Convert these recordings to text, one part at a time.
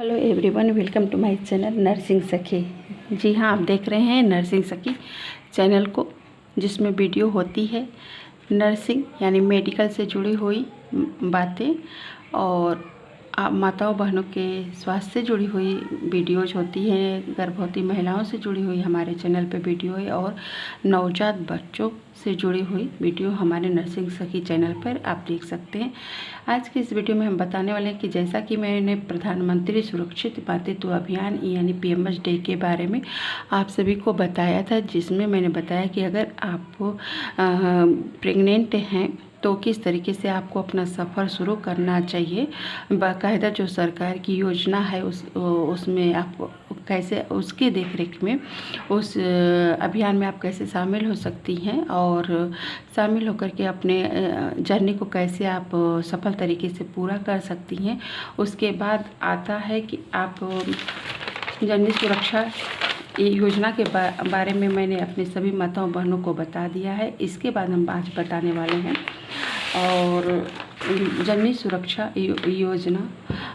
Hello everyone, welcome to my channel nursing Sakhi. जी हाँ, आप देख रहे हैं नर्सिंग सखी चैनल को, जिसमें वीडियो होती है नर्सिंग यानी मेडिकल से जुड़ी हुई बातें और माताओं बहनों के स्वास्थ्य से जुड़ी हुई वीडियोज होती हैं। गर्भवती महिलाओं से जुड़ी हुई हमारे चैनल पे वीडियो है और नवजात बच्चों से जुड़ी हुई वीडियो हमारे नर्सिंग सखी चैनल पर आप देख सकते हैं। आज की इस वीडियो में हम बताने वाले हैं कि जैसा कि मैंने प्रधानमंत्री सुरक्षित मातृत्व अभियान यानी PMS-D के बारे में आप सभी को बताया था, जिसमें मैंने बताया कि अगर आप प्रेग्नेंट हैं तो किस तरीके से आपको अपना सफ़र शुरू करना चाहिए। बाकायदा जो सरकार की योजना है उसमें आप कैसे, उसकी देखरेख में, उस अभियान में आप कैसे शामिल हो सकती हैं और शामिल होकर के अपने जर्नी को कैसे आप सफल तरीके से पूरा कर सकती हैं। उसके बाद आता है कि आप जननी सुरक्षा योजना के बारे में मैंने अपने सभी माताओं बहनों को बता दिया है। इसके बाद हम आज बताने वाले हैं और जननी सुरक्षा योजना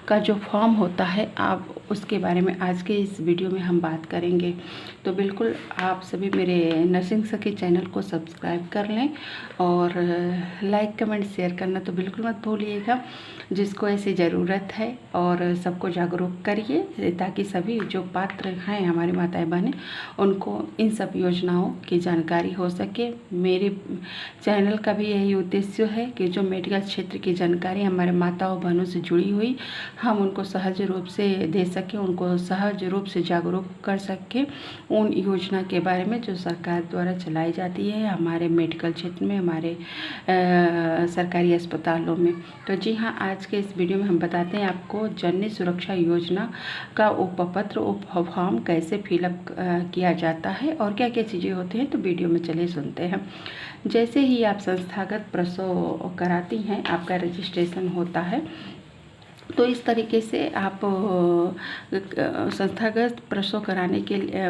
का जो फॉर्म होता है आप उसके बारे में आज के इस वीडियो में हम बात करेंगे। तो बिल्कुल आप सभी मेरे नर्सिंग सखी चैनल को सब्सक्राइब कर लें और लाइक कमेंट शेयर करना तो बिल्कुल मत भूलिएगा, जिसको ऐसी ज़रूरत है, और सबको जागरूक करिए ताकि सभी जो पात्र हैं हमारी माताएं बहनें उनको इन सब योजनाओं की जानकारी हो सके। मेरे चैनल का भी यही उद्देश्य है कि जो मेडिकल क्षेत्र की जानकारी हमारे माताओं बहनों से जुड़ी हुई हम उनको सहज रूप से दे सकें, उनको सहज रूप से जागरूक कर सकें उन योजना के बारे में जो सरकार द्वारा चलाई जाती है हमारे मेडिकल क्षेत्र में, हमारे सरकारी अस्पतालों में। तो जी हाँ, आज के इस वीडियो में हम बताते हैं आपको जननी सुरक्षा योजना का उपपत्र फॉर्म कैसे फिलअप किया जाता है और क्या क्या चीज़ें होती हैं। तो वीडियो में चलिए सुनते हैं। जैसे ही आप संस्थागत प्रसव कराती हैं, आपका रजिस्ट्रेशन होता है, तो इस तरीके से आप संस्थागत प्रसव कराने के लिए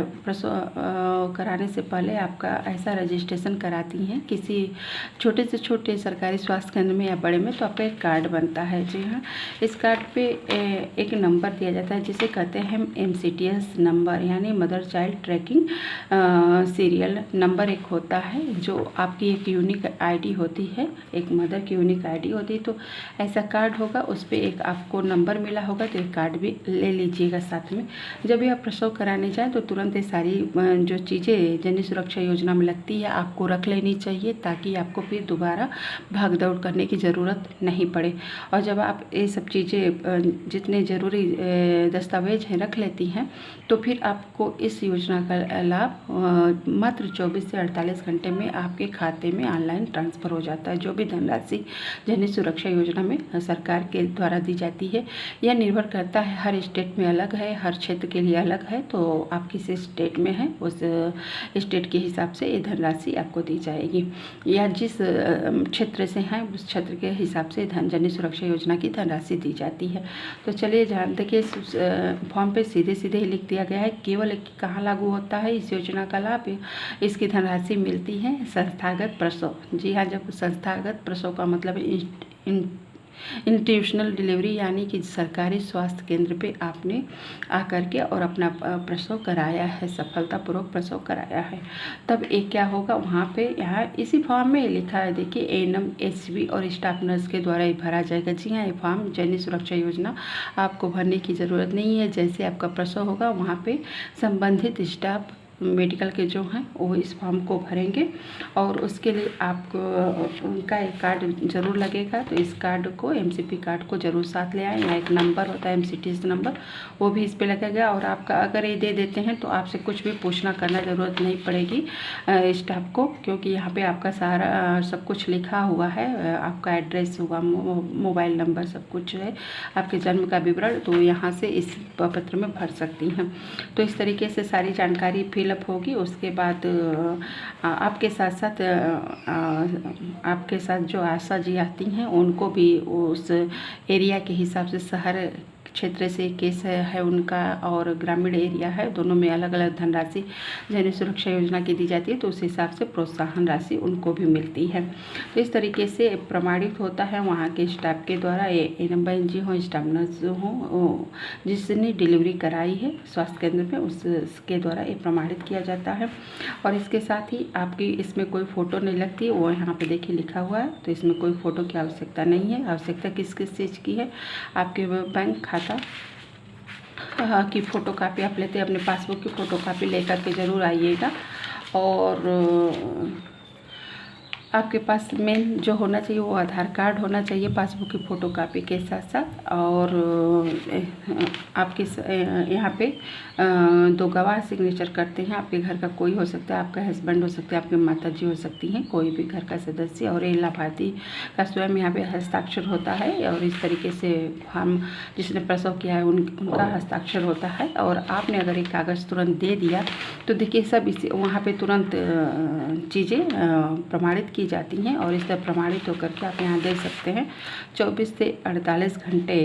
कराने से पहले आपका ऐसा रजिस्ट्रेशन कराती हैं किसी छोटे से छोटे सरकारी स्वास्थ्य केंद्र में या बड़े में, तो आपका एक कार्ड बनता है। जी हाँ, इस कार्ड पे एक नंबर दिया जाता है जिसे कहते हैं MCTS नंबर यानी mother child trekking serial number एक होता है, जो आपकी एक यूनिक ID होती है, एक मदर की यूनिक ID होती है। तो ऐसा कार्ड होगा, उस पर एक आपको नंबर मिला होगा, तो एक कार्ड भी ले लीजिएगा साथ में। जब भी आप प्रसव कराने जाएं तो तुरंत ये सारी जो चीज़ें जननी सुरक्षा योजना में लगती है आपको रख लेनी चाहिए, ताकि आपको फिर दोबारा भाग दौड़ करने की ज़रूरत नहीं पड़े। और जब आप ये सब चीज़ें जितने ज़रूरी दस्तावेज हैं रख लेती हैं, तो फिर आपको इस योजना का लाभ मात्र 24 से 48 घंटे में आपके खाते में ऑनलाइन ट्रांसफ़र हो जाता है। जो भी धनराशि जननी सुरक्षा योजना में सरकार के द्वारा दी जाती है, यह निर्भर करता है, हर स्टेट में अलग है, हर क्षेत्र के लिए अलग है। तो आप किस स्टेट में हैं उस स्टेट के हिसाब से ये धनराशि आपको दी जाएगी, या जिस क्षेत्र से हैं उस क्षेत्र के हिसाब से जननी सुरक्षा योजना की धनराशि दी जाती है। तो चलिए जानते कि इस फॉर्म पे सीधे सीधे ही लिख दिया गया है केवल कहाँ लागू होता है इस योजना का लाभ, इसकी धनराशि मिलती है संस्थागत प्रसव। जी हाँ, जब संस्थागत प्रसव का मतलब इंस्टीट्यूशनल डिलीवरी यानी कि सरकारी स्वास्थ्य केंद्र पे आपने आकर के और अपना प्रसव कराया है, सफलतापूर्वक प्रसव कराया है, तब एक क्या होगा वहाँ पे, यहाँ इसी फॉर्म में लिखा है, देखिए ANM HB और स्टाफ नर्स के द्वारा ही भरा जाएगा। जी हाँ, ये फॉर्म जननी सुरक्षा योजना आपको भरने की ज़रूरत नहीं है। जैसे आपका प्रसव होगा वहाँ पे संबंधित स्टाफ मेडिकल के जो हैं वो इस फॉर्म को भरेंगे और उसके लिए आपको उनका एक कार्ड ज़रूर लगेगा। तो इस कार्ड को, MCP कार्ड को ज़रूर साथ ले आएँ। यहाँ एक नंबर होता है MCTS नंबर, वो भी इस पे लगेगा। और आपका अगर ये दे देते हैं तो आपसे कुछ भी पूछना करना ज़रूरत नहीं पड़ेगी स्टाफ को, क्योंकि यहाँ पे आपका सारा सब कुछ लिखा हुआ है, आपका एड्रेस होगा, मोबाइल नंबर, सब कुछ है, आपके जन्म का विवरण, तो यहाँ से इस पत्र में भर सकती हैं। तो इस तरीके से सारी जानकारी फिलअप होगी। उसके बाद आपके साथ जो आशा जी आती हैं उनको भी उस एरिया के हिसाब से, शहर क्षेत्र से केस है उनका और ग्रामीण एरिया है, दोनों में अलग अलग धनराशि जननी सुरक्षा योजना की दी जाती है, तो उस हिसाब से प्रोत्साहन राशि उनको भी मिलती है। तो इस तरीके से प्रमाणित होता है वहाँ के स्टाफ के द्वारा, एएनएम हो, स्टाफ नर्स हो, जिसने डिलीवरी कराई है स्वास्थ्य केंद्र में, उसके द्वारा ये प्रमाणित किया जाता है। और इसके साथ ही आपकी इसमें कोई फ़ोटो नहीं लगती, वो यहाँ पे देखिए लिखा हुआ है, तो इसमें कोई फ़ोटो की आवश्यकता नहीं है। आवश्यकता किस किस चीज़ की है, आपके बैंक खाता की फ़ोटो कापी आप लेते हैं, अपने पासबुक की फ़ोटो कापी लेकर के ज़रूर आइएगा। और आपके पास मेन जो होना चाहिए वो आधार कार्ड होना चाहिए पासबुक की फ़ोटो कापी के साथ साथ। और आपके यहाँ पे 2 गवाह सिग्नेचर करते हैं, आपके घर का कोई हो सकता है, आपका हस्बैंड हो सकता है, आपकी माताजी हो सकती हैं, कोई भी घर का सदस्य। और ये लाभार्थी का स्वयं यहाँ पे हस्ताक्षर होता है, और इस तरीके से हम जिसने प्रसव किया है उनका हस्ताक्षर होता है। और आपने अगर एक कागज़ तुरंत दे दिया तो देखिए सब इसी वहाँ पे तुरंत चीज़ें प्रमाणित की जाती हैं, और इस तरह प्रमाणित होकर के आप यहाँ देख सकते हैं 24 से 48 घंटे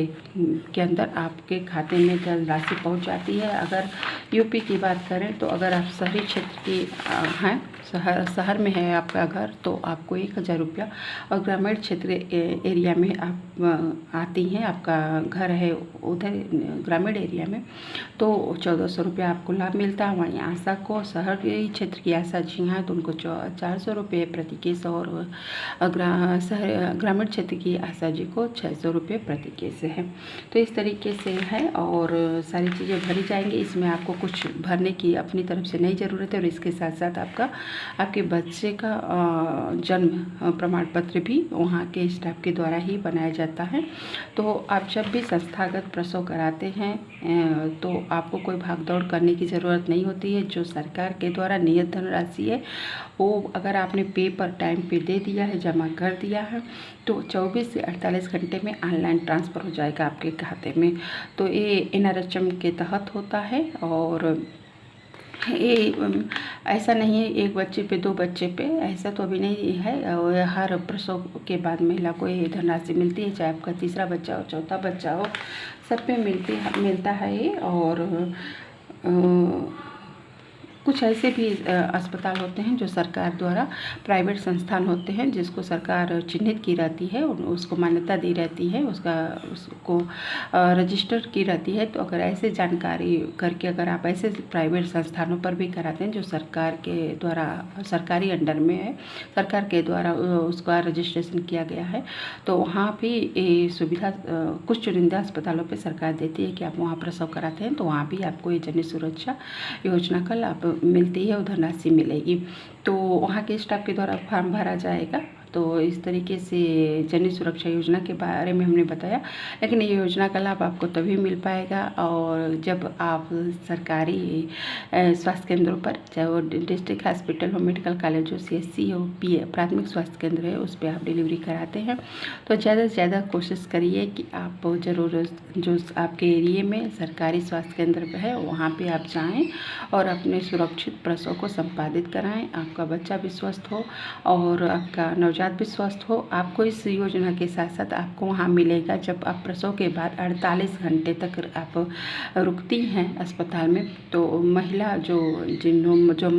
के अंदर आपके खाते में धनराशि पहुँच जाती है। अगर यूपी की बात करें तो अगर आप शहरी क्षेत्र की हैं, शहर में है आपका घर, तो आपको 1000 रुपया, और ग्रामीण क्षेत्र एरिया में आप आती हैं, आपका घर है उधर ग्रामीण एरिया में, तो 1400 रुपया आपको लाभ मिलता है। वहीं आशा को शहरी क्षेत्र की आशा जी हैं तो उनको 400 रुपये प्रति केस, और ग्रामीण क्षेत्र की आशा जी को 600 रुपये प्रति केस है। तो इस तरीके से है, और सारी चीज़ें भरी जाएंगी, इसमें आपको कुछ भरने की अपनी तरफ से नहीं ज़रूरत है। और इसके साथ साथ आपके बच्चे का जन्म प्रमाण पत्र भी वहाँ के स्टाफ के द्वारा ही बनाया जाता है। तो आप जब भी संस्थागत प्रसव कराते हैं तो आपको कोई भागदौड़ करने की ज़रूरत नहीं होती है। जो सरकार के द्वारा नियत धनराशि है वो अगर आपने पे पर टाइम पे दे दिया है, जमा कर दिया है, तो 24 से 48 घंटे में ऑनलाइन ट्रांसफ़र हो जाएगा आपके खाते में। तो ये NRHM के तहत होता है, और ये ऐसा नहीं है एक बच्चे पे 2 बच्चे पे, ऐसा तो अभी नहीं है। और हर प्रसव के बाद महिला को ये धनराशि मिलती है, चाहे आपका 3रा बच्चा हो, 4था बच्चा हो, सब पे मिलता है ये। और कुछ ऐसे भी अस्पताल होते हैं जो सरकार द्वारा, प्राइवेट संस्थान होते हैं जिसको सरकार चिन्हित की रहती है, उसको मान्यता दी रहती है, उसको रजिस्टर की रहती है। तो अगर ऐसे जानकारी करके अगर आप ऐसे प्राइवेट संस्थानों पर भी कराते हैं जो सरकार के द्वारा, सरकारी अंडर में है, सरकार के द्वारा उसका रजिस्ट्रेशन किया गया है, तो वहाँ भी ये सुविधा कुछ चुनिंदा अस्पतालों पर सरकार देती है कि आप वहाँ प्रसव कराते हैं तो वहाँ भी आपको ये जननी सुरक्षा योजना का लाभ मिलती है, धनराशि मिलेगी। तो वहाँ के स्टाफ के द्वारा फॉर्म भरा जाएगा। तो इस तरीके से जननी सुरक्षा योजना के बारे में हमने बताया, लेकिन ये योजना का लाभ आपको तभी मिल पाएगा और जब आप सरकारी स्वास्थ्य केंद्रों पर, चाहे वो डिस्ट्रिक्ट हॉस्पिटल हो, मेडिकल कॉलेज हो, CSC हो, प्राथमिक स्वास्थ्य केंद्र है, उस पर आप डिलीवरी कराते हैं। तो ज़्यादा से ज़्यादा कोशिश करिए कि आप ज़रूर जो आपके एरिए में सरकारी स्वास्थ्य केंद्र है वहाँ पर आप जाएँ और अपने सुरक्षित प्रसव को संपादित कराएँ, आपका बच्चा भी स्वस्थ हो और आपका नवजात भी स्वस्थ हो। आपको इस योजना के साथ साथ आपको वहाँ मिलेगा, जब आप प्रसव के बाद 48 घंटे तक आप रुकती हैं अस्पताल में, तो महिला जो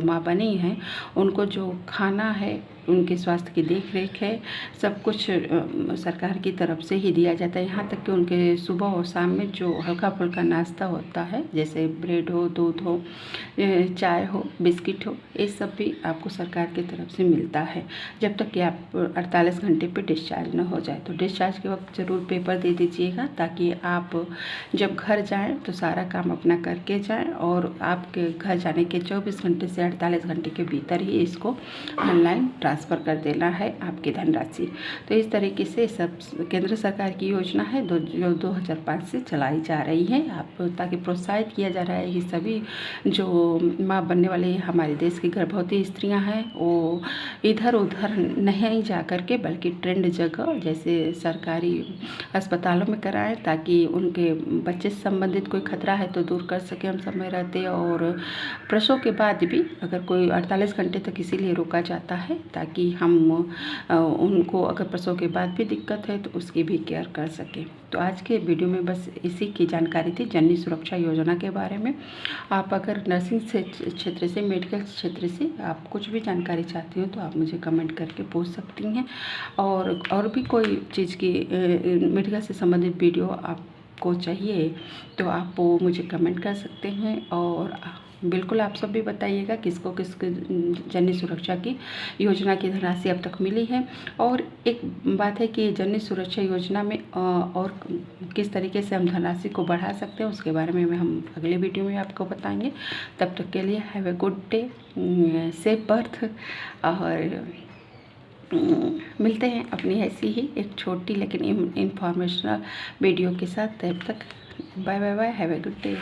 माँ बनी हैं, उनको जो खाना है, उनके स्वास्थ्य की देख रेख है, सब कुछ सरकार की तरफ से ही दिया जाता है। यहाँ तक कि उनके सुबह और शाम में जो हल्का फुल्का नाश्ता होता है, जैसे ब्रेड हो, दूध हो, चाय हो, बिस्किट हो, ये सब भी आपको सरकार की तरफ से मिलता है, जब तक कि आप 48 घंटे पे डिस्चार्ज न हो जाए। तो डिस्चार्ज के वक्त ज़रूर पेपर दे दीजिएगा, ताकि आप जब घर जाएँ तो सारा काम अपना करके जाएँ, और आपके घर जाने के 24 घंटे से 48 घंटे के भीतर ही इसको ऑनलाइन ट्रांसफ़र कर देना है आपकी धनराशि। तो इस तरीके से सब केंद्र सरकार की योजना है जो 2005 से चलाई जा रही है, आप ताकि प्रोत्साहित किया जा रहा है कि सभी जो माँ बनने वाली हमारे देश की गर्भवती स्त्रियां हैं वो इधर उधर नहीं जा कर के, बल्कि ट्रेंड जगह जैसे सरकारी अस्पतालों में कराएं, ताकि उनके बच्चे से संबंधित कोई खतरा है तो दूर कर सके हम समय रहते। और प्रसव के बाद भी अगर कोई 48 घंटे तक इसीलिए रोका जाता है ताकि हम उनको अगर प्रसव के बाद भी दिक्कत है तो उसकी भी केयर कर सकें। तो आज के वीडियो में बस इसी की जानकारी थी, जननी सुरक्षा योजना के बारे में। आप अगर नर्सिंग क्षेत्र से, मेडिकल क्षेत्र से आप कुछ भी जानकारी चाहती हो तो आप मुझे कमेंट करके पूछ सकती हैं। और भी कोई चीज़ की मेडिकल से संबंधित वीडियो आपको चाहिए तो आप वो मुझे कमेंट कर सकते हैं। और बिल्कुल आप सब भी बताइएगा किसको जननी सुरक्षा की योजना की धनराशि अब तक मिली है। और एक बात है कि जननी सुरक्षा योजना में और किस तरीके से हम धनराशि को बढ़ा सकते हैं उसके बारे में हम अगले वीडियो में आपको बताएंगे। तब तक के लिए have a good day, safe birth. और मिलते हैं अपनी ऐसी ही एक छोटी लेकिन इन्फॉर्मेशनल वीडियो के साथ। तब तक bye bye bye, have a good day.